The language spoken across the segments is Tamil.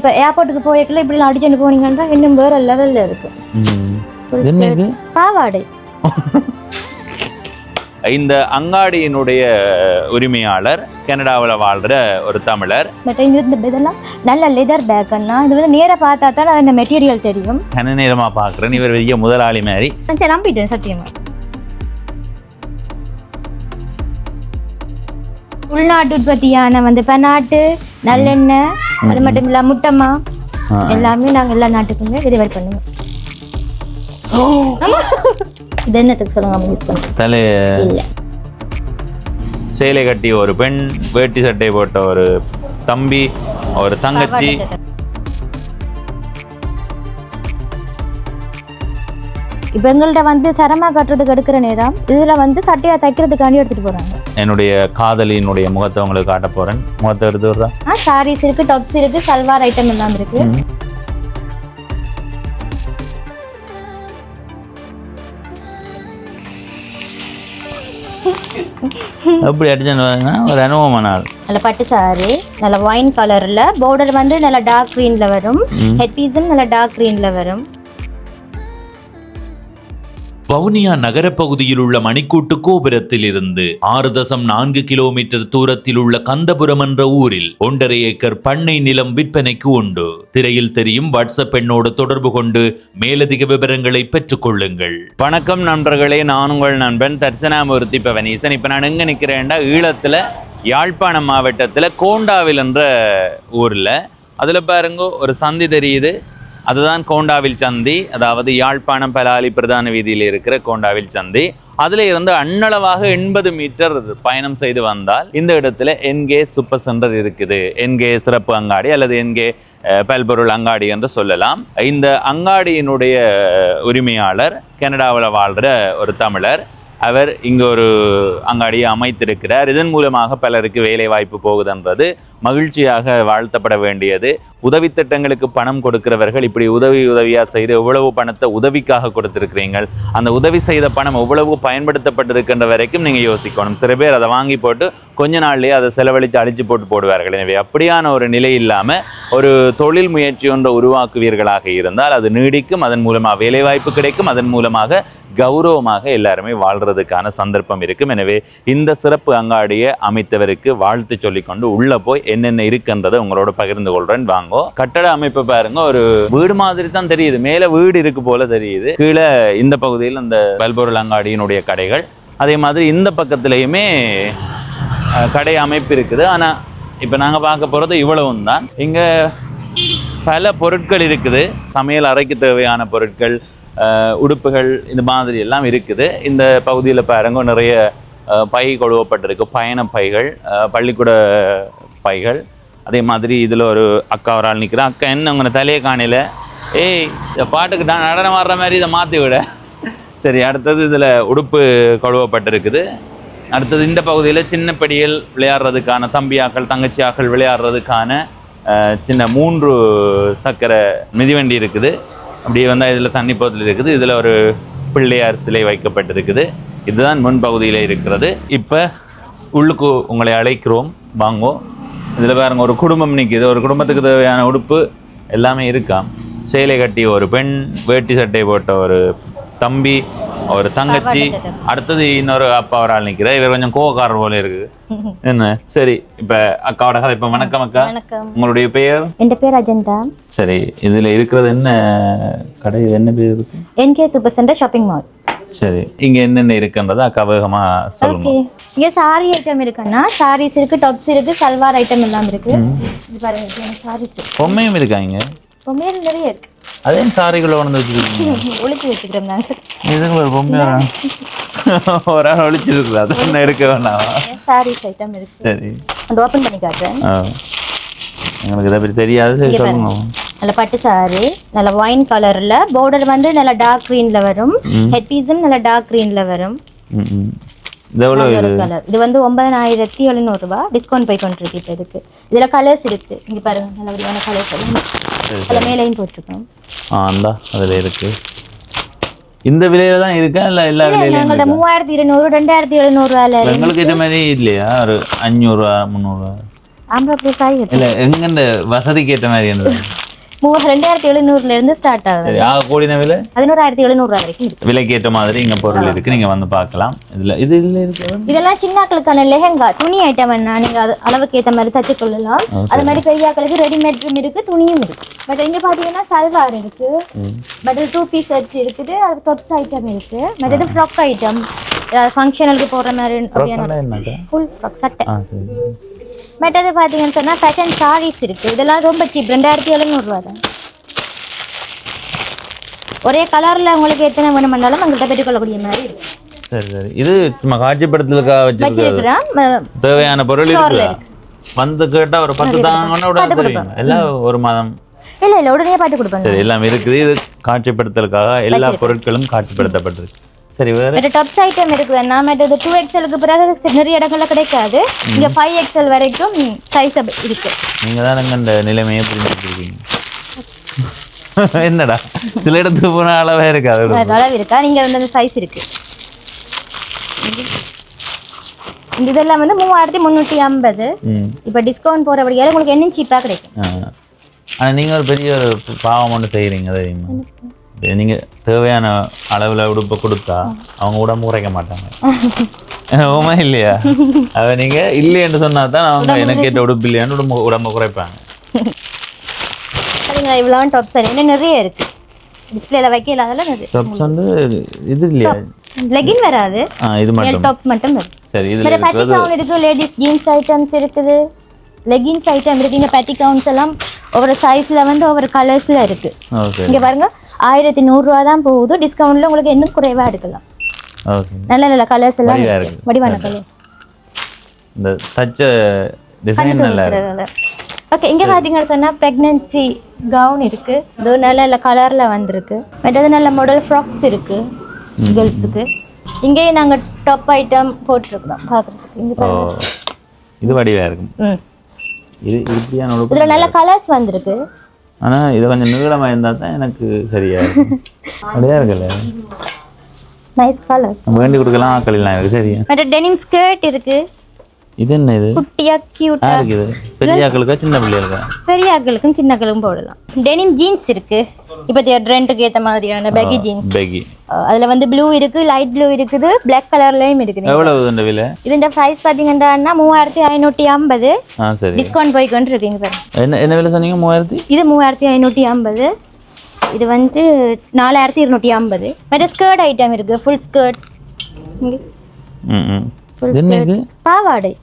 இப்போ ஏர்போர்ட்டுக்கு போய்க்கல இப்படி அடிச்சுட்டு போனீங்கன்னா இன்னும் வேற லெவல்ல இருக்கு. என்ன இது? பாவாடை. இந்த அங்காடியினுடைய உரிமையாளர் கனடாவில் வாழ்ற ஒரு தமிழர். இதெல்லாம் நல்ல லெதர் பேக்னா இது வந்து நேரா பார்த்தா தான் அந்த மெட்டீரியல் தெரியும். கன நேரமா பார்க்குறேன் இவர் பெரிய முதலாளி மாதிரி. சரி நம்பிட்டேன் சத்தியமா. உள்நாட்டு உற்பத்தியான வந்து பனாட்டு நல்லெண்ணெய் அது மட்டும் இல்ல முட்டமா எல்லாமே நாங்கள் எல்லா நாட்டுக்குமே டெலிவரி பண்ணுவோம். இது என்னத்துக்கு சொல்லுங்க யூஸ் பண்ணுவோம். சேலை கட்டி ஒரு பெண், வேட்டி சட்டை போட்ட ஒரு தம்பி, ஒரு தங்கச்சி. இப்போ எங்கள்கிட்ட வந்து சரமா கட்டுறதுக்கு எடுக்கிற நேரம் இதில் வந்து சட்டையா தைக்கிறதுக்காண்டி எடுத்துட்டு போறாங்க. என்னுடைய காதலியினுடைய முகத்தை உங்களுக்கு காட்ட போறேன். முகத்தை எடுத்து வர்றா. சாரீஸ் இருக்கு, டாப்ஸ் இருக்கு, சல்வார் ஐட்டம் எல்லாம் இருக்கு. அப்படி அடிச்சுன்னா ஒரு அனுபவமானால் நல்ல பட்டு சாரி, நல்ல ஒயின் கலர்ல, பார்டர் வந்து நல்ல டார்க் கிரீன்ல வரும், ஹெட் பீஸும் நல்ல டார்க் கிரீன்ல வரும். வவுனியா நகரப்பகுதியில் உள்ள மணிக்கூட்டு கோபுரத்தில் இருந்து 6.4 கிலோமீட்டர் தூரத்தில் உள்ள கந்தபுரம் என்ற ஊரில் 1.5 ஏக்கர் பண்ணை நிலம் விற்பனைக்கு உண்டு. திரையில் தெரியும் வாட்ஸ்அப் எண்ணோடு தொடர்பு கொண்டு மேலதிக விவரங்களை பெற்றுக் கொள்ளுங்கள். வணக்கம் நண்பர்களே, நான் உங்கள் நண்பன் தர்சனாமூர்த்தி பவனீசன். இப்போ நான் எங்கே நிற்கிறேன்டா, ஈழத்தில் யாழ்ப்பாணம் மாவட்டத்தில் கோண்டாவில் என்ற ஊரில். அதில் பாருங்க ஒரு சந்தி தெரியுது, அதுதான் கோண்டாவில் சந்தி. அதாவது யாழ்ப்பாணம் பலாலி பிரதான வீதியில் இருக்கிற கோண்டாவில் சந்தி. அதில் இருந்து அண்ணளவாக 80 மீட்டர் பயணம் செய்து வந்தால் இந்த இடத்துல என்கே சூப்பர் சென்டர் இருக்குது. என்கே சிறப்பு அங்காடி அல்லது என்கே பல்பொருள் அங்காடி என்று சொல்லலாம். இந்த அங்காடியினுடைய உரிமையாளர் கனடாவில் வாழ்கிற ஒரு தமிழர். அவர் இங்கு ஒரு அங்காடியை அமைத்திருக்கிறார். இதன் மூலமாக பலருக்கு வேலை வாய்ப்பு போகுதுன்றது மகிழ்ச்சியாக வாழ்த்தப்பட வேண்டியது. உதவி திட்டங்களுக்கு பணம் கொடுக்கிறவர்கள் இப்படி உதவியாக செய்து எவ்வளவு பணத்தை உதவிக்காக கொடுத்திருக்கிறீர்கள், அந்த உதவி செய்த பணம் எவ்வளவு பயன்படுத்தப்பட்டிருக்கின்ற வரைக்கும் நீங்கள் யோசிக்கணும். சில பேர் அதை வாங்கி போட்டு கொஞ்ச நாள்லேயே அதை செலவழித்து அழிச்சு போடுவார்கள். எனவே அப்படியான ஒரு நிலை இல்லாமல் ஒரு தொழில் முயற்சி ஒன்றை உருவாக்குவீர்களாக இருந்தால் அது நீடிக்கும். அதன் மூலமாக வேலைவாய்ப்பு கிடைக்கும். அதன் மூலமாக கௌரவமாக எல்லாருமே வாழ்றதுக்கான சந்தர்ப்பம் இருக்கும். எனவே இந்த சிறப்பு அங்காடியை அமைத்தவருக்கு வாழ்த்து சொல்லிக்கொண்டு உள்ள போய் என்னென்ன இருக்குன்றதை உங்களோட பகிர்ந்து கொள்றேன். வாங்கோ. கட்டட அமைப்பு பாருங்க, ஒரு வீடு மாதிரி தான் தெரியுது. மேல வீடு இருக்கு போல தெரியுது. கீழே இந்த பகுதியில் அந்த பல்பொருள் அங்காடியினுடைய கடைகள், அதே மாதிரி இந்த பக்கத்திலையுமே கடை அமைப்பு இருக்குது. ஆனா இப்ப நாங்க பார்க்க போறது இவ்வளவும் தான். இங்க பல பொருட்கள் இருக்குது. சமையல் அறைக்கு தேவையான பொருட்கள், உடுப்புகள், இந்த மாதிரி எல்லாம் இருக்குது. இந்த பகுதியில் பாருங்க நிறைய பை கொழுவப்பட்டிருக்கு. பயண பைகள், பள்ளிக்கூட பைகள். அதே மாதிரி இதில் ஒரு அக்கா ஒரு ஆள் நிற்கிறேன். அக்கா என்ன உங்களை தலையை காணையில்? ஏய், இந்த பாட்டுக்கு நடனம் ஆடுற மாதிரி இதை மாற்றி விட. சரி, அடுத்தது இதில் உடுப்பு கொழுவப்பட்டிருக்குது. அடுத்தது இந்த பகுதியில் சின்ன படியில் விளையாடுறதுக்கான, தம்பியாக்கள் தங்கச்சியாக்கள் விளையாடுறதுக்கான சின்ன 3 சக்கர மிதிவண்டி இருக்குது. அப்படியே வந்தால் இதில் தண்ணி போத்தல் இருக்குது. இதில் ஒரு பிள்ளையார் சிலை வைக்கப்பட்டிருக்குது. இதுதான் முன்பகுதியில் இருக்கிறது. இப்போ உள்ளுக்கு உங்களை அழைக்கிறோம், வாங்கோ. இதில் பாருங்க ஒரு குடும்பம் நிற்கிது. ஒரு குடும்பத்துக்கு தேவையான உடுப்பு எல்லாமே இருக்காம். சேலை கட்டி ஒரு பெண், வேட்டி சட்டை போட்ட ஒரு தம்பி, ஒரு தங்கச்சி. அடுத்தது இன்னொரு அப்பா ஒரு ஆள் நிற்கிற. இவர் கொஞ்சம் கோவக்காரர் போல இருக்குது. என்ன சரி, இப்ப அக்காவோட கதை. இப்ப வணக்கம் அக்கா. உங்களுடைய பெயர்? என் பேர் அஜந்தா. சரி, இதுல இருக்கிறது என்ன கடை, என்ன பேர் இருக்கு? என்கே சூப்பர் சென்டர் ஷாப்பிங் மால். சரி, இங்க என்னென்ன இருக்குன்றத அக்கா வேகமா சொல்லுங்க. இங்க சாரி ஐட்டம் இருக்குன்னா சாரீஸ் இருக்கு, டாப்ஸ் இருக்கு, சல்வார் ஐட்டம் எல்லாம் இருக்கு. இது பாருங்க சாரீஸ். பொம்மையும் இருக்காங்க. பொம்மையும் நிறைய இருக்கு. அதே சாரிக்குள்ள கொண்டு வச்சிருக்கீங்க. ஒளிச்சு வச்சுக்கிறோம் நாங்க. இதுக்கு ஒரு பொம்மை ஒரு ஆள் ஒளிச்சிருக்குது. அது என்ன இருக்க வேண்டாம். சாரீஸ் ஐட்டம் இருக்கு. சரி, அந்த ஓபன் பண்ணி காட்டுறேன். உங்களுக்கு இதை பற்றி தெரியாது, சொல்லுங்க. நல்ல பட்டு சாரி, நல்ல ஒயின் கலர்ல, பார்டர் வந்து நல்ல டார்க் கிரீன்ல வரும், ஹெட் பீஸும் நல்ல டார்க் கிரீன்ல வரும். இது வந்து 9700 ரூபாய் டிஸ்கவுண்ட் போய் கொண்டிருக்கு. இதுக்கு இதுல கலர்ஸ் இருக்கு. இங்க பாருங்க, நல்லபடியான கலர்ஸ் எல்லாம் மேலையும் போட்டிருக்கோம். அதுல இருக்கு. இந்த விலையில தான் இருக்கா இல்ல எல்லா விலையிலும்? 3200 2700 ரூபாயில. உங்களுக்கு இந்த மாதிரி இல்லையா? ஒரு 500 ரூபா 300 ரூபா ஆம்பளை சாய் இல்ல எங்க வசதிக்கு ஏற்ற மாதிரி என்ன 2700 இருந்து ஸ்டார்ட் ஆகுது. சரி கூடின விலை 11,700 வரைக்கும் இருக்கு. விலைக்கு ஏற்ற மாதிரி இங்க பொருள் இருக்கு, நீங்க வந்து பார்க்கலாம். இதுல இருக்கு இதெல்லாம் சின்னாக்களுக்கான லெஹங்கா துணி ஐட்டம் என்ன நீங்க அது அளவுக்கு ஏற்ற மாதிரி தச்சு கொள்ளலாம். அது மாதிரி பெரியாக்களுக்கு ரெடிமேட்டும் இருக்கு, துணியும் இருக்கு. பட் இங்க பாத்தீங்கன்னா சல்வார் இருக்கு, பட் 2 பீஸ் செட் இருக்குது, அது டாப்ஸ் ஐட்டம் இருக்கு, மற்றது ஃப்ராக் ஐட்டம் ஃபங்க்ஷனலுக்கு போடுற மாதிரி ஃபுல் ஃப்ராக் சட்டை. மற்றது பார்த்தீங்கன்னு சொன்னால் ஃபேஷன் சாரீஸ் இருக்குது. இதெல்லாம் ரொம்ப சீப், 2700 தான். ஒரே கலரில் உங்களுக்கு எத்தனை வேணும் பண்ணாலும் அங்கிட்ட பெற்றுக்கொள்ளக்கூடிய மாதிரி இருக்கு. சரி சரி. இது சும்மா காட்சிப்படுத்தலுக்காக வச்சிருக்கிறோம். தேவையான பொருள் இருக்கு. வந்து கேட்டால் ஒரு 10 தாங்கன்னா உடனே தருவீங்க. எல்லாம் ஒரு மாதம் இல்லை உடனே பார்த்து கொடுப்பாங்க. சரி எல்லாம் இருக்குது. இது காட்சிப்படுத்தலுக்காக எல்லா பொருட்களும் காட்சிப்படுத்தப்பட்டிருக்கு. சரி வேற டாப்ஸ் ஐட்டம் இருக்கு. நாம இது 2XL பிறகு நிறைய இடங்கள்ல கிடைக்காது. இங்க 5XL வரைக்கும் சைஸ் இருக்கு. நீங்க தான் இந்த நிலைமையை புரிஞ்சுக்கிட்டீங்க. என்னடா சில இடத்துக்கு போன அளவே இருக்காது. அளவு இருக்கா? நீங்க அந்த சைஸ் இருக்கு. இதெல்லாம் வந்து 3350. இப்ப டிஸ்கவுண்ட் போறபடியால உங்களுக்கு என்ன சீப்பா கிடைக்கும். ஆனா நீங்க ஒரு பெரிய ஒரு பாவம் ஒன்று செய்யறீங்க தெரியுமா? நீங்க தேவையான அளவுல உடுப்பை கொடுத்தா அவங்க உடம்பு குறைக்க மாட்டாங்க. உமா இல்லையா? அதை நீங்க இல்லைன்னு சொன்னா தான் அவங்க எனக்கு கேட்ட உடுப்பு இல்லையான்னு உடம்பு குறைப்பாங்க. சரிங்க, இவ்வளோ டாப்ஸ் என்ன நிறைய இருக்கு. டிஸ்பிளேல வைக்கல, அதெல்லாம் நிறைய டாப்ஸ் வந்து இது இல்லையா? லெகின் வராது, இது மட்டும் டாப் மட்டும் வரும். சரி, இதுல பேட்டிகவுன் இருக்கு, லேடிஸ் ஜீன்ஸ் ஐட்டம்ஸ் இருக்குது, லெகின்ஸ் ஐட்டம் இருக்கு. இங்க பேட்டிகவுன்ஸ் எல்லாம் ஒவ்வொரு சைஸ்ல வந்து ஒவ்வொரு கலர்ஸ்ல இருக்கு. இங்க பாருங்க 1100 தான் போகுது. டிஸ்கவுண்ட்ல உங்களுக்கு இன்னும் குறைவா எடுக்கலாம். நல்ல நல்ல கலர்ஸ் எல்லாம் வடிவான கலர். இந்த தச்ச டிசைன் நல்லா இருக்கு. ஓகே, இங்க பாத்தீங்கன்னா சொன்னா பிரெக்னன்சி கவுன் இருக்கு. இது நல்ல நல்ல கலர்ல வந்திருக்கு. மற்றது நல்ல மாடல் ஃப்ராக்ஸ் இருக்கு கேர்ள்ஸுக்கு. இங்கேயே நாங்க டாப் ஐட்டம் போட்டுருக்கோம் பாக்குறதுக்கு. இங்க பாருங்க, இது வடிவா இருக்கு. இது இப்படியான இதுல நல்ல கலர்ஸ் வந்திருக்கு. ஆனா இது கொஞ்சம் நீளமா இருந்தா தான் எனக்கு சரியா இருக்கும். அப்படியே இருக்குல்ல, நைஸ் கலர். வேண்டி கொடுக்கலாம், ஆக்கலாம் இருக்கு. சரியா மற்ற டெனிம் ஸ்கர்ட் இருக்கு. இது என்ன? இது குட்டியா கியூட்டா இருக்குது. பெரிய ஆக்களுக்கா சின்ன பிள்ளைகளுக்கா? பெரிய ஆக்களுக்கும் சின்ன ஆக்களுக்கும் போடலாம். டெனிம் ஜீன்ஸ் இருக்கு. இப்போ ட்ரெண்டுக்கு ஏத்த மாதிரியான பேகி ஜீன்ஸ். பேகி அதுல வந்து ப்ளூ இருக்கு, லைட் ப்ளூ இருக்குது, Black கலர்லயும் இருக்குது. எவ்வளவு இந்த விலை? இதுன்ற பிரைஸ் பாத்தீங்கன்னா 3550. சரி, டிஸ்கவுண்ட் போய் கொண்டு இருக்கீங்க பாருங்க. என்ன விலை சொன்னீங்க? 3000. இது 3550. இது வந்து 4250. மற்ற ஸ்கர்ட் ஐட்டம் இருக்கு, ஃபுல் ஸ்கர்ட். என்ன இது? பாவாடை.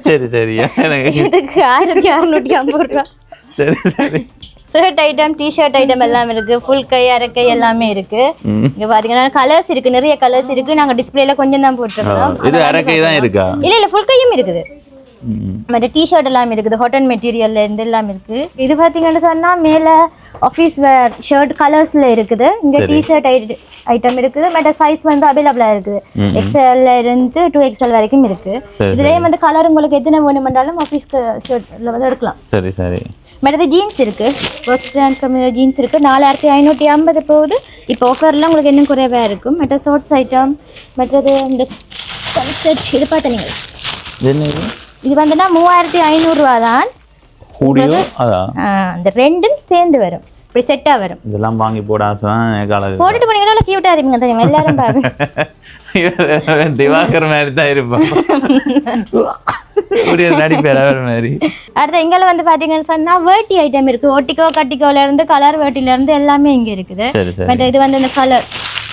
சரி சரி, இதுக்கு 1650 ரூபா. சரி சரி. ஷர்ட் ஐட்டம், டிஷர்ட் ஐட்டம் எல்லாம் இருக்கு. ஃபுல் கை, அரைக்கை எல்லாமே இருக்கு. இங்க பாத்தீங்கன்னா கலர்ஸ் இருக்கு, நிறைய கலர்ஸ் இருக்கு. நாங்க டிஸ்பிளேல கொஞ்சம் தான் போட்டுருக்கோம். இது அரைக்கை தான் இருக்கா? இல்ல ஃபுல் கையும் இருக்குது. மற்ற டிஷர்ட் எல்லாம் இருக்குது, காட்டன் மெட்டீரியல்ல இருந்து எல்லாம் இருக்கு. இது பாத்தீங்கன்னா சொன்னா மேல ஆஃபீஸ் வேர் ஷர்ட் கலர்ஸ்ல இருக்குது. இங்க டிஷர்ட் ஐட்டம் இருக்குது. மற்ற சைஸ் வந்து அவைலபிளா இருக்குது. XL இருந்து 2XL வரைக்கும் இருக்கு. இதுலயே வந்து கலர் உங்களுக்கு எத்தனை வேணும்னாலும் ஆஃபீஸ் ஷர்ட்ல வந்து எடுக்கலாம். சரி சரி. மற்றது ஜீன்ஸ் இருக்கு, வெஸ்டர்ன் கம்பெனி ஜீன்ஸ் இருக்கு. 4550 போகுது. இப்போ ஆஃபர்லாம் உங்களுக்கு இன்னும் குறைவா இருக்கும். மற்ற ஷார்ட்ஸ் ஐட்டம், மற்றது இந்த செட் இது பார்த்தா நீங்கள் இது வந்துன்னா 3500 ரூபா தான். அந்த ரெண்டும் சேர்ந்து வரும், இப்படி செட்டா வரும். இதெல்லாம் வாங்கி போட ஆசை தான். போட்டுட்டு போனீங்கன்னா கியூட்டா இருப்பீங்க தெரியுமா, எல்லாரும் பாருங்க. திவாகர் மாதிரி தான் இருப்போம். அடுத்த இங்க வந்து பாத்தீங்கன்னு சொன்னா வேட்டி ஐட்டம் இருக்கு. ஒட்டிக்கோ கட்டிக்கோல இருந்து கலர் வேட்டில இருந்து எல்லாமே இங்க இருக்குது. இது வந்து இந்த கலர்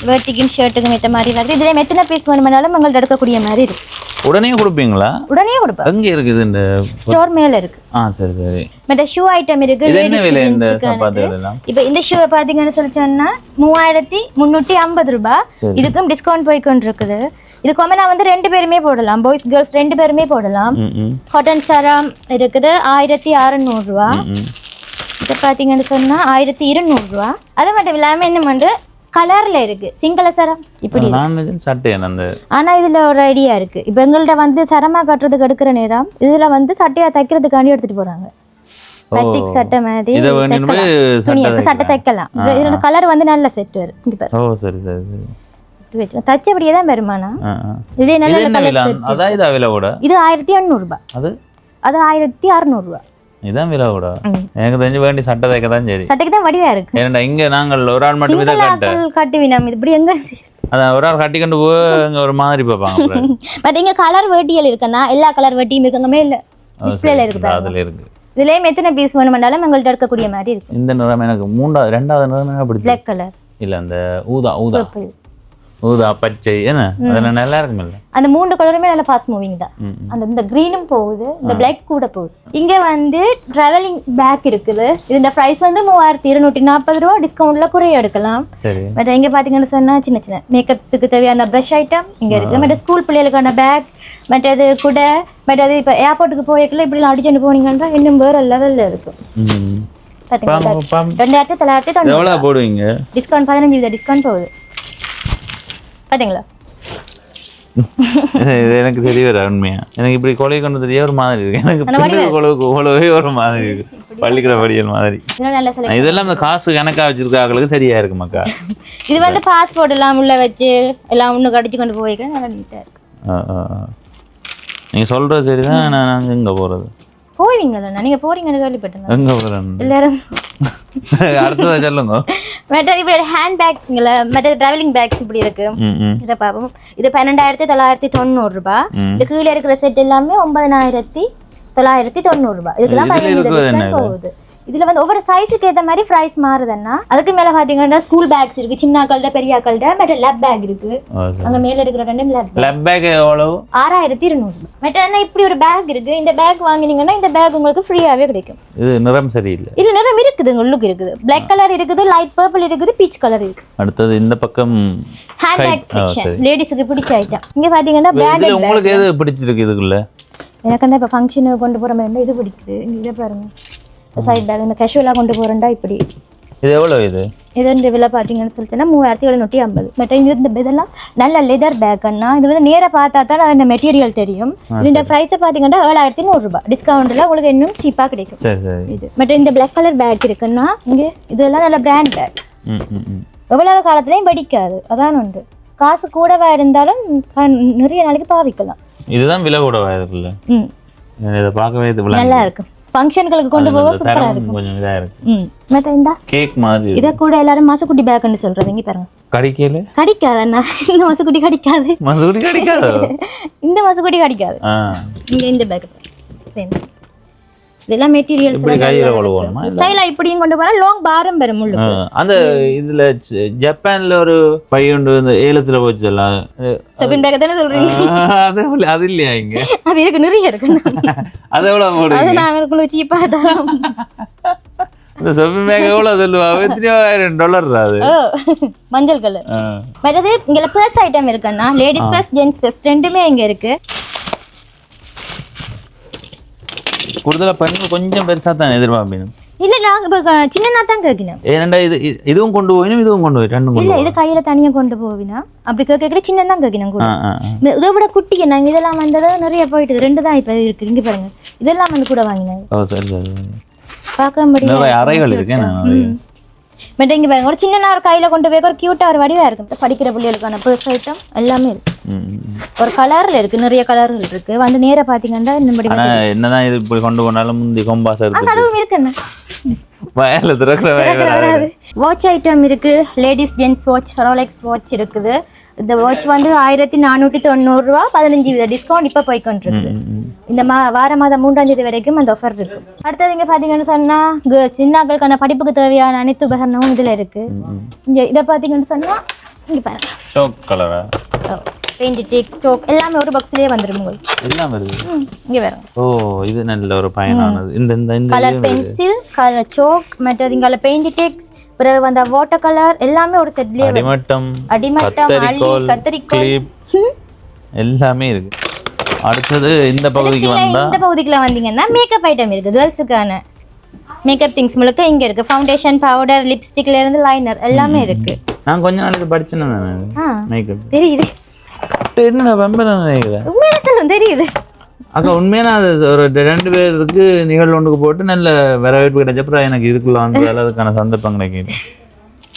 வேட்டிக்கும் ஷர்ட்டுக்கும் ஏற்ற மாதிரி வருது. இதுல எத்தனை பீஸ் வேணும்னாலும் உங்கள்ட்ட எடுக்கக்கூடிய மாதிரி இருக்கு. உடனே கொடுப்பீங்களா? உடனே கொடுப்பேன். எங்க இருக்குது? இந்த ஸ்டோர் மேல இருக்கு. சரி சரி. மற்ற ஷூ ஐட்டம் இருக்கு. என்ன விலை இந்த சப்பாத்துகள் எல்லாம்? இப்போ இந்த ஷூ பாத்தீங்கன்னு சொல்லி சொன்னா 3350 ரூபாய். இதுக்கும் டிஸ்கவுண்ட் போய் கொண்டு இருக்குது. இது கொமனா வந்து 2 பேருமே போடலாம், பாய்ஸ் கேர்ள்ஸ் 2 பேருமே போடலாம். காட்டன் சரம் இருக்குது 1600 ரூபாய். இது பாத்தீங்கன்னு சொன்னா 1200 ரூபாய். அது மட்டும் இல்லாம என்ன வந்து கலர்ல இருக்கு, சிங்கள சரம் இப்படி சட்டை. ஆனா இதுல ஒரு ஐடியா இருக்கு. இப்ப எங்கள்ட்ட வந்து சரமா கட்டுறதுக்கு எடுக்கிற நேரம் இதுல வந்து சட்டையா தைக்கிறதுக்காண்டி எடுத்துட்டு போறாங்க. பேட்டிக் சட்டை மாதிரி துணி சட்டை தைக்கலாம். இதுல கலர் வந்து நல்ல செட் வரும். இங்க பாருங்க. சரி சரி சரி. தூக்கி வச்சு தச்சபடியே தான் வருமானா. இதே இது நல்ல என்ன விலை? அதான் இதா விலை கூட? இது 1800 ரூபாய். அது 1600 ரூபாய். இதான் விலை கூட. எனக்கு தெரிஞ்சு வேண்டி சட்டை தைக்க தான் சரி. சட்டைக்கு தான் வடிவா இருக்கு. ஏன்னா இங்க நாங்கள் ஒரு ஆள் மட்டும் இதை கட்டுவினம் இப்படி எங்க அதான் ஒரு ஆள் கட்டிக்கொண்டு போய் ஒரு மாதிரி பார்ப்பாங்க. பட் இங்க கலர் வேட்டியல் இருக்குன்னா எல்லா கலர் வேட்டியும் இருக்குங்கமே இல்ல டிஸ்பிளேல இருக்கு. அதுல இருக்கு. இதுலயும் எத்தனை பீஸ் வேணும்னாலும் எங்கள்ட்ட இருக்கக்கூடிய மாதிரி இருக்கு. இந்த நிறம் எனக்கு ரெண்டாவது நிறம் என்ன பிடிக்கும்? பிளாக் கலர் இல்ல அந்த ஊதா பச்சை என்ன அதெல்லாம் நல்லா இருக்கும்ல. அந்த 3 கலருமே நல்ல ஃபாஸ்ட் மூவிங் தான். அந்த இந்த கிரீனும் போகுது, இந்த பிளாக் கூட போகுது. இங்க வந்து டிராவலிங் பேக் இருக்குது. இதோட பிரைஸ் வந்து 3240 ரூபாய். டிஸ்கவுண்ட்ல குறைய எடுக்கலாம். பட் இங்க பாத்தீங்கன்னு சொன்னா சின்ன சின்ன மேக்கப்புக்கு தேவையான பிரஷ் ஐட்டம் இங்க இருக்கு. மற்ற ஸ்கூல் பிள்ளைகளுக்கான பேக், மற்றது கூட, மற்றது இப்ப ஏர்போர்ட்டுக்கு போய்க்கல இப்படி அடிச்சுட்டு போனீங்கன்னா இன்னும் வேற லெவல்ல இருக்கும். பாத்தீங்களா 2990 எவ்வளவு போடுவீங்க? டிஸ்கவுண்ட் 15% டிஸ்கவுண்ட் போகுது. பாத்தீங்களா இது எனக்கு தெரிய வர உண்மையா. எனக்கு இப்படி கொலை கொண்டு தெரிய ஒரு மாதிரி இருக்கு. எனக்கு கொலவே ஒரு மாதிரி இருக்கு. பள்ளிக்கூட படியல் மாதிரி. இதெல்லாம் இந்த காசு கணக்கா வச்சிருக்காங்களுக்கு சரியா இருக்கு மக்கா. இது வந்து பாஸ்போர்ட் எல்லாம் உள்ள வச்சு எல்லாம் ஒண்ணு கடிச்சு கொண்டு போய்க்க நல்லா நீட்டா இருக்கு. நீங்க சொல்றது சரிதான். நாங்க எங்க போறது? போவீங்களா? நீங்க போறீங்கன்னு கேள்விப்பட்டேன். எங்க போறேன் எல்லாரும் அடுத்ததா சொல்லுங்க. மற்றது இப்படி ஹேண்ட் பேக்ஸ்ங்கள மற்றது டிராவலிங் பேக்ஸ் இப்படி இருக்கு. இதை பார்ப்போம். இது 12990 ரூபாய். இது கீழே இருக்கிற செட் எல்லாமே 9990 ரூபாய். இதுக்கெல்லாம் 15% போகுது. இதுல வந்து ஒவ்வொரு சைஸுக்கு ஏற்ற மாதிரி பிரைஸ் மாறுதுன்னா அதுக்கு மேல பாத்தீங்கன்னா ஸ்கூல் பேக்ஸ் இருக்கு. சின்னாக்கள்ட பெரியாக்கள்ட மற்ற லேப் பேக் இருக்கு. அங்க மேல இருக்கிற ரெண்டு லேப் பேக் எவ்வளவு? 6200 ரூபாய். மற்ற என்ன இப்படி ஒரு பேக் இருக்கு. இந்த பேக் வாங்கினீங்கன்னா இந்த பேக் உங்களுக்கு ஃப்ரீயாவே கிடைக்கும். இது நிறம் சரியில்லை. இல்ல நிறம் இருக்குது, உங்களுக்கு இருக்குது. பிளாக் கலர் இருக்குது, லைட் பர்பிள் இருக்குது, பீச் கலர் இருக்கு. அடுத்தது இந்த பக்கம் ஹேண்ட் பேக் செக்ஷன் லேடிஸ்க்கு பிடிச்ச ஐட்டம். இங்க பாத்தீங்கன்னா பிராண்டட். உங்களுக்கு எது பிடிச்சிருக்கு இதுக்குள்ள? எனக்கு அந்த இப்ப ஃபங்க்ஷனுக்கு கொண்டு போற மாதிரி இது பிடிக்குது. இதை பாருங்க சைட் பேக். இந்த கேஷுவலா கொண்டு போறேன்டா இப்படி. இது எவ்வளவு? இது இந்த விலை பாத்தீங்கன்னு சொல்லிட்டேன்னா 3750. பட் இந்த இதெல்லாம் நல்ல லெதர் பேக்னா இது வந்து நேரா பார்த்தா தான் அந்த மெட்டீரியல் தெரியும். இந்த பிரைஸை பாத்தீங்கன்னா 7100 ரூபாய். டிஸ்கவுண்ட்ல உங்களுக்கு இன்னும் சீப்பா கிடைக்கும். இது பட் இந்த பிளாக் கலர் பேக் இருக்குன்னா இங்க இதெல்லாம் நல்ல பிராண்ட் பேக். எவ்வளவு காலத்துலயும் படிக்காது. அதான் உண்டு. காசு கூடவா இருந்தாலும் நிறைய நாளைக்கு பாவிக்கலாம். இதுதான் விலை கூடவா இருக்குல்ல? இதை பார்க்கவே நல்லா இருக்கும். ஃபங்க்ஷன்களுக்கு கொண்டு போக சூப்பரா இருக்கும். கொஞ்சம் இதா இருக்கு. மத்த இந்த கேக் மாதிரி இத கூட எல்லாரும் மாசுக்குட்டி பேக்னு சொல்றவங்க பாருங்க. கடிக்கல? கடிக்காதண்ணா. இந்த மாசுக்குட்டி கடிக்காது. மாசுக்குட்டி கடிக்காது. இந்த மாசுக்குட்டி கடிக்காது. இங்க இந்த பேக் சேம். இதெல்லாம் மெட்டீரியல்ஸ் இப்படி கையில கொள்வோமா? ஸ்டைலா இப்படியும் கொண்டு போறா. லாங் பாரம் வரும் முள்ளுக்கு. அந்த இதுல ஜப்பான்ல ஒரு பையன் வந்து ஏலத்துல போச்சுல. செகண்ட் பேக் தான சொல்றீங்க? அது இல்லையா இங்க? அது இருக்கு, நிறைய இருக்கு. அது எவ்வளவு போடுங்க? அது நாங்க உங்களுக்கு சீப்பா தரோம். இந்த ஷாப்பிங் பேக் எவ்வளவு சொல்லுவா? $3000 அது. மஞ்சள் கலர். மற்றது இங்க பர்ஸ் ஐட்டம் இருக்குன்னா லேடிஸ் பர்ஸ், ஜென்ஸ் பர்ஸ் ரெண்டுமே இங்க இருக்கு. கூடுதலா பெண்கள் கொஞ்சம் பெருசா தான் எதிர்பார்ப்பீங்க. இல்ல நாங்க சின்னனா தான் கேட்கணும். ஏனண்டா இதுவும் கொண்டு போயினும் இதுவும் கொண்டு போய் ரெண்டும் இல்ல இது கையில தனியா கொண்டு போவினா அப்படி கேட்க சின்னதா தான் கேட்கணும் கூட. இதை விட குட்டிக்கு நாங்க இதெல்லாம் வந்தது நிறைய போயிட்டு 2 தான் இப்ப இருக்கு. இங்க பாருங்க இதெல்லாம் வந்து கூட வாங்கினாங்க. ஓ சரி சரி. பார்க்க முடியும் அறைகள் இருக்கு. பட் இங்க பாருங்க ஒரு சின்ன ஒரு கையில கொண்டு போய் ஒரு கியூட்டா ஒரு வடிவா இருக்கு. படிக்கிற பிள்ளைகளுக்கான பர்ஸ் ஐட்டம் எல்லாமே இருக்கு. ஒரு கலர்ல இருக்கு, நிறைய கலர்கள் இருக்கு. வந்து நேரா பாத்தீங்கன்னா என்னதான் இது இப்படி கொண்டு போனாலும் முந்தி கொம்பாஸ் இருக்கு. அதுவும் இருக்குண்ணா. வயல திறக்கிற வயல். வாட்ச் ஐட்டம் இருக்கு. Ladies gents watch, Rolex watch இருக்குது. இந்த வாட்ச் வந்து 1490 ரூபாய். 15% டிஸ்கவுண்ட் இப்ப போய்கொண்டு இருக்கு. இந்த வார மாதம் 3ஆம் தேதி வரைக்கும் அந்த ஆஃபர் இருக்கு. அடுத்தது இங்க பாத்தீங்கன்னு சொன்னா சின்னாக்களுக்கான படிப்புக்கு தேவையான அனைத்து உபகரணமும் இதுல இருக்கு. இங்க இதை பாத்தீங்கன்னு சொன்னா இங்க பாருங்க ஸ்டோக் கலரா பெயிண்ட் டிக் ஸ்டோக் எல்லாமே ஒரு பாக்ஸ்லயே வந்துரும் உங்களுக்கு. எல்லாம் வருது. இங்க பாருங்க. ஓ இது நல்ல ஒரு பயனானது. இந்த கலர் பென்சில், கலர் சாக், மற்றது இங்கல பெயிண்ட் டிக்ஸ், பிறகு வந்த வாட்டர் கலர் எல்லாமே ஒரு செட்லயே அடிமட்டம், கத்தரிக்கோல் எல்லாமே இருக்கு. அடுத்தது இந்த பகுதிக்கு வந்தா இந்த பகுதிக்குள்ள வந்தீங்கன்னா மேக்கப் ஐட்டம் இருக்கு. கேர்ள்ஸுக்கான மேக்கப் திங்ஸ் முழுக்க இங்க இருக்கு. ஃபவுண்டேஷன், பவுடர், லிப்ஸ்டிக்ல இருந்து லைனர் எல்லாமே இருக்கு. நான் கொஞ்ச நாளைக்கு படிச்சேன் மேக்கப். தெரியுது. என்ன பம்பல நினைக்கிறேன். உண்மையா தெரியுது. அக்கா உண்மையான அது ஒரு 2 பேருக்கு நிகழ்வு ஒன்றுக்கு போட்டு நல்ல வரவேற்பு கிடைச்சப்பறம் எனக்கு இதுக்குள்ள வந்து அதுக்கான சந்தர்ப்பம் கிடைக்குது.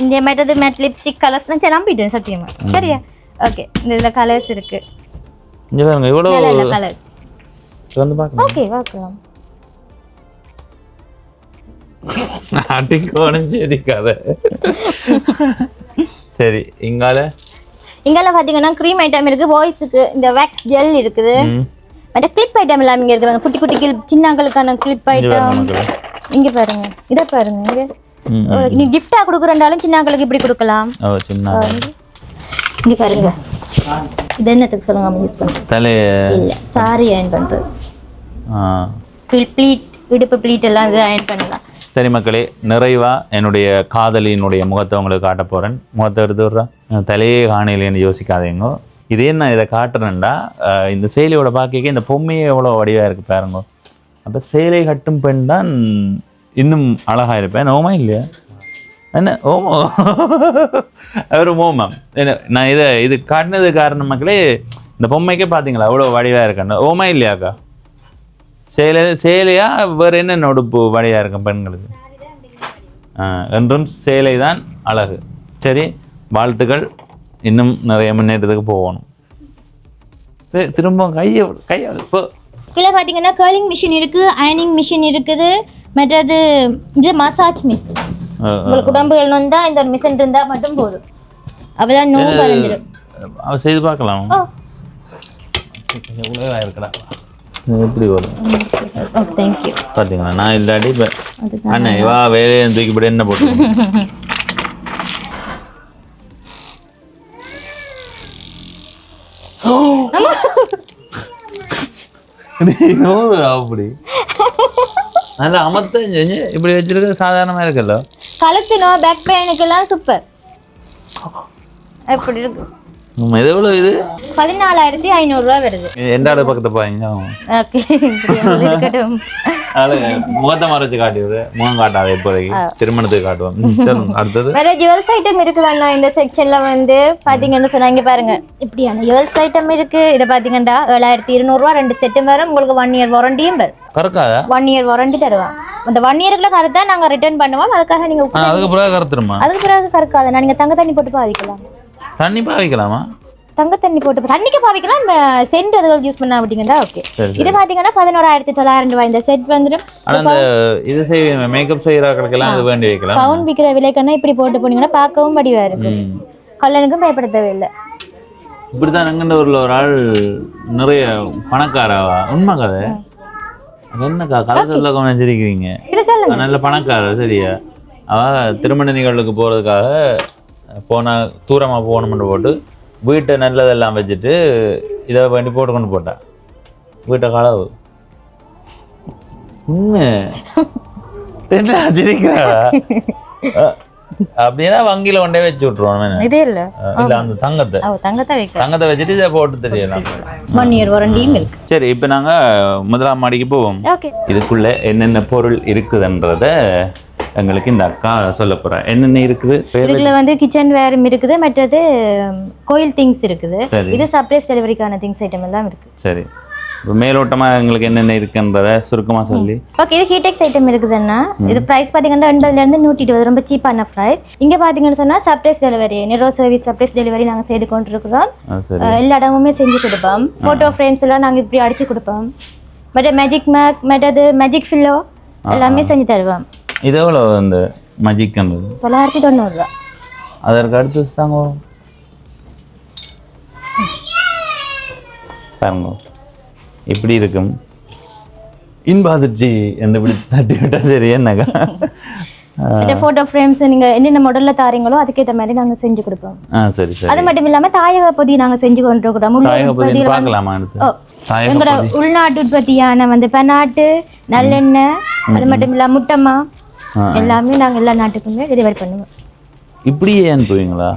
இந்த மேட்டது மேட் லிப்ஸ்டிக் கலர்ஸ் நான் நம்பிட்டேன் சத்தியமா. சரியா ஓகே இந்த கலர்ஸ் இருக்கு இங்க பாருங்க இவ்வளோ நல்ல கலர்ஸ் வந்து பார்க்கலாம் ஓகே பார்க்கலாம் அடிக்கணும் சரிக்காத சரி இங்கால பாத்தீங்கன்னா க்ரீம் ஐட்டம் இருக்கு பாய்ஸுக்கு இந்த வேக்ஸ் ஜெல் இருக்குது மற்ற கிளிப் ஐட்டம் எல்லாம் இங்க இருக்குறாங்க குட்டி குட்டி கிளிப் சின்னங்களுக்கான கிளிப் ஐட்டம் இங்க பாருங்க இத பாருங்க இங்க நீ gift-ஆ கொடுக்கறனாலும் சின்னங்களுக்கு இப்படி கொடுக்கலாம் ஓ சின்ன இங்க பாருங்க இது என்னத்துக்கு சொல்லுங்க யூஸ் பண்றது தலை இல்ல சாரி அயன் பண்றது ப்ளீட் இடுப்பு ப்ளீட் எல்லாம் இது அயன் பண்ணலாம் சரி மக்களே நிறைவா என்னுடைய காதலியினுடைய முகத்தை உங்களுக்கு காட்ட போறேன் முகத்தை எடுத்து விட்றேன் தலையே காணையிலேன்னு யோசிக்காதீங்க இதே நான் இதை காட்டுறேன்டா இந்த சேலையோட பார்க்க இந்த பொம்மையே எவ்வளோ வடிவா இருக்கு பாருங்க அப்போ சேலை கட்டும் பெண் தான் இன்னும் அழகா இருப்பேன் ஓமா இல்லையா என்ன ஓமோ ஒரு மோமம் என்ன நான் இது காட்டினது காரணம் மக்களே இந்த பொம்மைக்கே பார்த்தீங்களா அவ்வளோ வடிவா இருக்கேன் ஓமா இல்லையாக்கா சேலையா வேறு என்ன உடுப்பு வழியாக இருக்கும் பெண்களுக்கு என்றும் சேலை தான் அழகு சரி வாழ்த்துக்கள் இன்னும் நிறைய முன்னேற்றத்துக்கு போகணும் திரும்ப கையை இப்போ கீழே பார்த்தீங்கன்னா கர்லிங் மிஷின் இருக்கு அயனிங் மிஷின் இருக்குது மற்றது இது மசாஜ் மிஷின் உங்களுக்கு உடம்புகள் வந்தா இந்த ஒரு மிஷின் இருந்தா மட்டும் போதும் அப்பதான் நோவு பறந்துடும் அவ செய்து பார்க்கலாம் எவ்வளோ இருக்கடா எப்படி வரும் தேங்க்யூ பார்த்தீங்களா நான் இல்லாட்டி இப்போ அண்ணா இவா வேலையை தூக்கிப்படி என்ன போட்டு அப்படி நல்லா அமர்த்த செஞ்சு இப்படி வச்சிருக்க சாதாரணமா இருக்குல்ல கழுத்து நோ பேக் பெயினுக்கெல்லாம் சூப்பர் எப்படி இருக்கு இது எவ்வளோ இது 14,500 ரூபா வருது எண்டாடு பக்கத்தை பாருங்க ஓகே இருக்கட்டும் முகத்தை மறைச்சு காட்டிவிடு முகம் காட்டாது இப்போதைக்கு திருமணத்துக்கு காட்டுவோம் சொல்லுங்க அடுத்தது வேற ஜுவல்ஸ் ஐட்டம் இருக்குதாண்ணா இந்த செக்ஷன்ல வந்து பாத்தீங்கன்னு சொன்னா இங்க பாருங்க இப்படியான ஜுவல்ஸ் ஐட்டம் இருக்கு இதை பாத்தீங்கன்னா 7,200 ரூபா 2 செட்டு வரும் உங்களுக்கு 1 இயர் வாரண்டியும் வரும் கறக்காதா 1 இயர் வாரண்டி தருவாங்க அந்த 1 இயருக்குள்ள கருத்தா நாங்க ரிட்டர்ன் பண்ணுவோம் அதுக்காக நீங்க அதுக்கு பிறகு கருத்துருமா அதுக்கு பிறகு கறக்காத நீங்க தங்க தண்ணி போட்டு பாவிக்கலாம் தண்ணி பாவிக்கலாமா தங்க தண்ணி போட்டு தண்ணிக்கு பாவிக்கலாம் சென்ட் அதுகள் யூஸ் பண்ணா அப்படிங்கன்னா ஓகே இது பாத்தீங்கன்னா 11,900 ரூபாய் இந்த செட் வந்துடும் ஆனா இந்த இது செய்ய மேக்கப் செய்யறவங்களுக்கெல்லாம் இது வேண்டி வைக்கலாம் பவுன் விக்கிற விலைக்கன்னா இப்படி போட்டு போனீங்கன்னா பார்க்கவும் வடிவா இருக்கு கல்லனுக்கும் பயப்பட தேவையில்லை இப்படிதான் எங்கண்ட ஊர்ல ஒரு ஆள் நிறைய பணக்காரவா உண்மை கதை என்னக்கா கதை சொல்ல கவனிச்சிருக்கிறீங்க நல்ல பணக்காரர் சரியா அவ திருமண நிகழ்வுக்கு போறதுக்காக போனா தூரமா போகணும்னு போட்டு வீட்டை நல்லதெல்லாம் வச்சுட்டு இதை வேண்டி போட்டு கொண்டு போட்டா வீட்டை களவு என்ன ஆச்சரிக்கிறா அப்படின்னா வங்கியில கொண்டே வச்சு விட்டுருவோம் இதே இல்ல அந்த தங்கத்தை வச்சுட்டு இதை போட்டு தெரியலாம் 1 இயர் வாரண்டியும் இருக்கு சரி இப்போ நாங்க முதலாம் மாடிக்கு போவோம் இதுக்குள்ள என்னென்ன பொருள் இருக்குதுன்றத எங்களுக்கு இந்த அக்கா சொல்ல போறேன் என்னென்ன இருக்குது இதுல வந்து கிச்சன் வேரும் இருக்குது மற்றது கோயில் திங்ஸ் இருக்குது இது சர்ப்ரைஸ் டெலிவரிக்கான திங்ஸ் ஐட்டம் எல்லாம் இருக்கு சரி மேலோட்டமா எங்களுக்கு என்னென்ன இருக்குன்றத சுருக்கமா சொல்லி ஓகே இது ஹீடெக்ஸ் ஐட்டம் இருக்குதுன்னா இது பிரைஸ் பாத்தீங்கன்னா 80 இருந்து 120 ரொம்ப சீப்பான பிரைஸ் இங்க பாத்தீங்கன்னு சொன்னா surprise delivery narrow service surprise delivery நாங்க செய்து கொண்டிருக்கிறோம் எல்லா இடமுமே செஞ்சு கொடுப்போம் போட்டோ ஃப்ரேம்ஸ் எல்லாம் நாங்க இப்படி அடிச்சு கொடுப்போம் பட் மேஜிக் மேக் மற்றது மேஜிக் ஃபில்லோ எல்லாமே செஞ்சு தருவோம் இது எவ்வளோ இந்த மேஜிக்ன்றது 990 ரூபா அதற்கு அடுத்து தாங்க பாருங்க இப்படி இருக்கும் இன்பாதிர்ச்சி என்று இப்படி தட்டி விட்டா சரி என்னக்கா போட்டோ ஃப்ரேம்ஸ் நீங்க என்னென்ன மாடல்ல தாரீங்களோ அதுக்கேற்ற மாதிரி நாங்க செஞ்சு கொடுப்போம் சரி சரி அது மட்டும் இல்லாம தாயக பொதி நாங்க செஞ்சு கொண்டிருக்கிறோம் பார்க்கலாமா எங்களோட உள்நாட்டு உற்பத்தியான வந்து பெனாட்டு நல்லெண்ணெய் அது மட்டும் இல்லாம முட்டமா எல்லாமே நாங்க எல்லா நாட்டுக்குமே டெலிவரி பண்ணுவோம் இப்படியே அனுப்புவீங்களா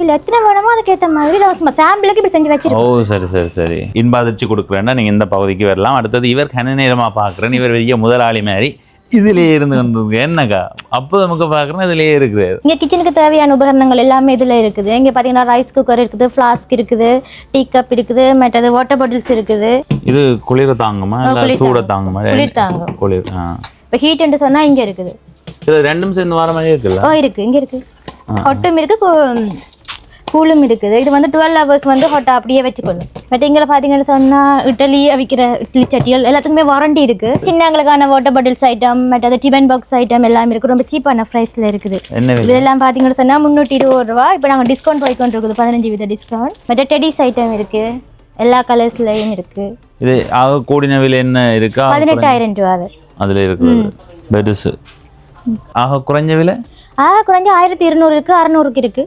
இல்ல எத்தனை வேணுமோ அதுக்கேற்ற மாதிரி சாம்பிளுக்கு இப்படி செஞ்சு வச்சிருக்கோம் ஓ சரி சரி சரி இன்பாதிர்ச்சி கொடுக்குறேன்னா நீங்க இந்த பகுதிக்கு வரலாம் அடுத்தது இவர் கன நேரமா பாக்குறேன் இவர் பெரிய முதலாளி மாதிரி இதுலயே இருந்து கொண்டிருக்கு என்னக்கா அப்போ நமக்கு பாக்குறேன் இதுலயே இருக்குது இங்க கிச்சனுக்கு தேவையான உபகரணங்கள் எல்லாமே இதுல இருக்குது இங்க பாத்தீங்கன்னா ரைஸ் குக்கர் இருக்குது ஃபிளாஸ்க் இருக்குது டீ கப் இருக்குது மற்றது வாட்டர் பாட்டில்ஸ் இருக்குது இது குளிர தாங்குமா இல்ல சூட தாங்குமா குளிர் தாங்கும் குளிர் இப்போ ஹீட்னு சொன்னா இங்க இருக்குது இது ரெண்டும் சேர்ந்து வர மாதிரி இருக்குல்ல இருக்கு இங்க இருக்கு ஹாட்டும் இருக்கு கூலும் இருக்குது. இது வந்து 12 hours வந்து ஹாட்டா அப்படியே வச்சுக்கொள்ளும். பட் இங்கே பார்த்தீங்கன்னு சொன்னால் இட்லி அவிக்கிற இட்லி சட்டிகள் எல்லாத்துக்குமே வாரண்டி இருக்குது. சின்னங்களுக்கான வாட்டர் பாட்டில்ஸ் ஐட்டம் மற்றது டிபன் பாக்ஸ் ஐட்டம் எல்லாமே இருக்குது. ரொம்ப சீப்பான ப்ரைஸில் இருக்குது. இதெல்லாம் பார்த்தீங்கன்னு சொன்னால் 320 ரூபா. இப்போ நாங்கள் டிஸ்கவுண்ட் போய்க்கொண்டு இருக்குது, 15% டிஸ்கவுண்ட். மற்ற டெடிஸ் ஐட்டம் இருக்குது, எல்லா கலர்ஸ்லையும் இருக்குது. இது ஆக கூடின விலை என்ன இருக்கா? 18,000 ரூபா அதில் இருக்குது. பெருசு ஆக குறைஞ்ச விலை குறைஞ்ச 1200 இருக்கு, 600 இருக்கு.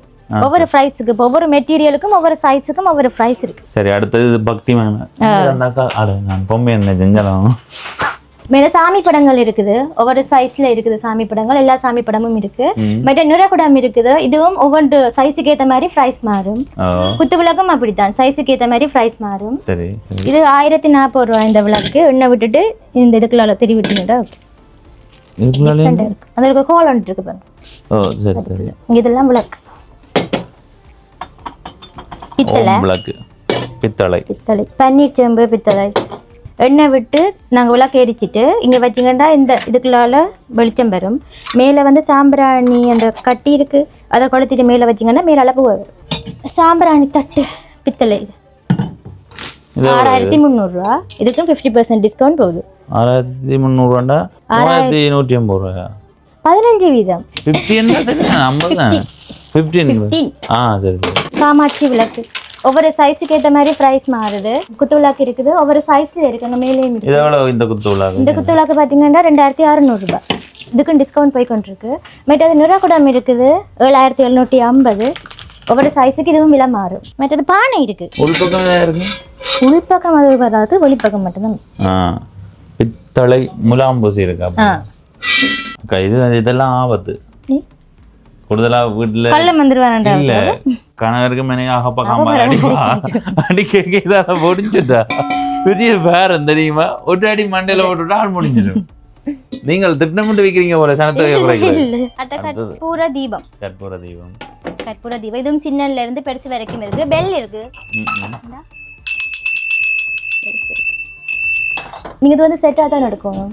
ஒவ்வொரு ப்ரைஸுக்கு, இப்போ ஒவ்வொரு மெட்டீரியலுக்கும் ஒவ்வொரு சைஸுக்கும் ஒவ்வொரு ப்ரைஸ் இருக்கு. சரி, அடுத்தது பக்தி நான் பொம்மை என்ன செஞ்சாலும் மேலே சாமி படங்கள் இருக்குது, ஒவ்வொரு சைஸ்ல இருக்குது சாமி படங்கள், எல்லா சாமி படமும் இருக்கு. மற்ற நிறகுடம் இருக்குது, இதுவும் ஒவ்வொரு சைஸுக்கு ஏற்ற மாதிரி ப்ரைஸ் மாறும். குத்து விளக்கும் அப்படித்தான், சைஸுக்கு ஏற்ற மாதிரி ப்ரைஸ் மாறும். இது 1040 ரூபா இந்த விளக்கு. எண்ணெய் விட்டுட்டு இந்த இதுக்குள்ள திரி விட்டுட்டா அதுக்கு கோல் ஒன்று இருக்கு பாருங்க. ஓ சரி சரி. இதெல்லாம் விளக்கு பித்தளை, விளக்கு பித்தளை, பன்னீர் செம்பு பித்தளை. எண்ணெய் விட்டு நாங்கள் விளக்கு எரிச்சிட்டு இங்கே வச்சிங்கன்னா இந்த இதுக்குள்ளால வெளிச்சம் வரும். மேலே வந்து சாம்பிராணி அந்த கட்டி இருக்குது, அதை கொளுத்திட்டு மேலே வச்சிங்கன்னா மேலே அளப்பு வரும். சாம்பிராணி தட்டு பித்தளை 6300 ரூபா. இதுக்கும் 50% டிஸ்கவுண்ட் போகுது. 6300 1180 ரூபா. 15%. 15 சரி சரி. காமாட்சி விளக்கு ஒவ்வொரு சைஸுக்கு ஏற்ற மாதிரி ப்ரைஸ் மாறுது. குத்து விளக்கு இருக்குது, ஒவ்வொரு சைஸ்ல இருக்குங்க. மேலேயும் இது எவ்வளோ இந்த குத்து விளக்கு? இந்த குத்து விளக்கு பார்த்தீங்கன்னா 2600 ரூபாய். இதுக்கும் டிஸ்கவுண்ட் போய் கொண்டிருக்கு. மற்றது நிறகுடம் இருக்குது 7750. ஒவ்வொரு சைஸுக்கு இதுவும் விலை மாறும். மற்றது பானை இருக்கு. உள்பக்கம் இருக்கு, உள்பக்கம் அது வராது, வெளிப்பக்கம் மட்டும்தான். பித்தளை முலாம்பூசி இருக்கா? இதெல்லாம் ஆபத்து. கூடுதலா வீட்டுல கள்ள வந்துருவாங்க இல்ல, கணவருக்கு மனையாக பார்க்காம அடிக்க முடிஞ்சுட்டா பெரிய பேரம் தெரியுமா? ஒரு அடி மண்டையில போட்டுட்டா ஆள் முடிஞ்சிடும். நீங்கள் திட்டமிட்டு வைக்கிறீங்க போல சனத்தை. கற்பூர தீபம், கற்பூர தீபம், கற்பூர தீபம். இதுவும் சின்னல இருந்து பெருசு வரைக்கும் இருக்கு. பெல் இருக்கு. நீங்க இது வந்து செட்டா தான் எடுக்கணும்.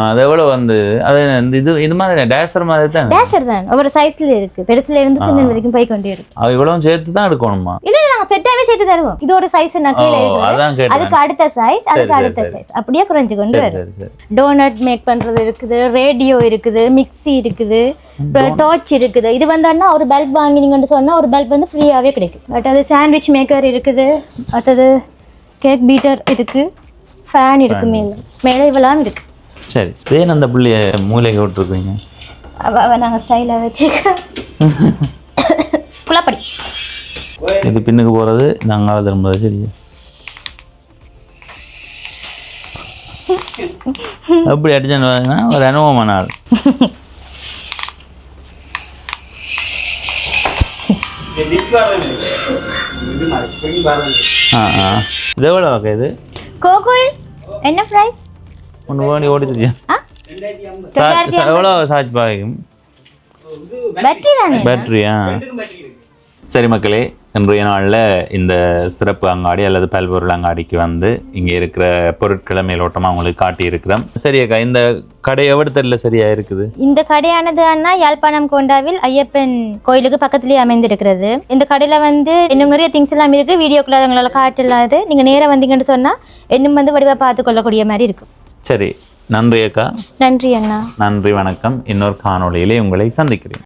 அது எவ்வளவு வந்து அது இது இது மாதிரி டேஷர் மாதிரி தான். டேஷர் தான் ஒவ்வொரு சைஸ்ல இருக்கு, பெருசுல இருந்து சின்ன வரைக்கும் போய் கொண்டே இருக்கு. அது இவ்வளவு சேர்த்து தான் எடுக்கணுமா? இல்ல நாங்க செட்டாவே சேர்த்து தருவோம். இது ஒரு சைஸ் நான் கீழ இருக்கு, அதுக்கு அடுத்த சைஸ், அதுக்கு அடுத்த சைஸ், அப்படியே குறைஞ்சு கொண்டு வரும். டோனட் மேக் பண்றது இருக்குது, ரேடியோ இருக்குது, மிக்ஸி இருக்குது, டார்ச் இருக்குது. இது வந்தான்னா ஒரு பல்ப் வாங்கினீங்கன்னு சொன்னா ஒரு பல்ப் வந்து ஃப்ரீயாவே கிடைக்கும். பட் அது சாண்ட்விச் மேக்கர் இருக்குது, அடுத்தது கேக் பீட்டர் இருக்கு, ஃபேன் இருக்கு, மேலே இவ்வளவு இருக்கு. சரி, ஏன் அந்த புள்ளிய மூளைக்கு விட்டுருக்கீங்க? அவ நாங்கள் ஸ்டைலாக வச்சு குழப்படி இது பின்னுக்கு போகிறது நாங்கள் திரும்புறது. சரியா அப்படி அடிச்சான்னு ஒரு அனுபவமான ஆள். இது எவ்வளோ இது? கோகுல் என்ன ப்ரைஸ்? ஒன்று வேண்டி ஓடிச்சு. எவ்வளோ சார்ஜ் பாய்க்கும்? பேட்டரியா? சரி மக்களே, இன்றைய நாளில் இந்த சிறப்பு அங்காடி அல்லது பல்பொருள் அங்காடிக்கு வந்து இங்கே இருக்கிற பொருட்களை மேலோட்டமாக உங்களுக்கு காட்டியிருக்கிறோம். சரியாக்கா, இந்த கடை எவ்வளோ சரியா இருக்குது? இந்த கடையானது அண்ணா யாழ்ப்பாணம் கோண்டாவில் ஐயப்பன் கோயிலுக்கு பக்கத்துலேயே அமைந்திருக்கிறது. இந்த கடையில் வந்து இன்னும் நிறைய திங்ஸ் எல்லாம் இருக்குது. வீடியோக்குள்ள அவங்களால காட்டில்லாது, நீங்கள் நேராக வந்தீங்கன்னு சொன்னால் இன்னும் வந்து வடிவாக பார்த்து கொள்ளக்கூடிய மாதிரி இருக்கும். சரி, நன்றி அக்கா. நன்றி அண்ணா. நன்றி, வணக்கம். இன்னொரு காணொளியிலே உங்களை சந்திக்கிறேன்.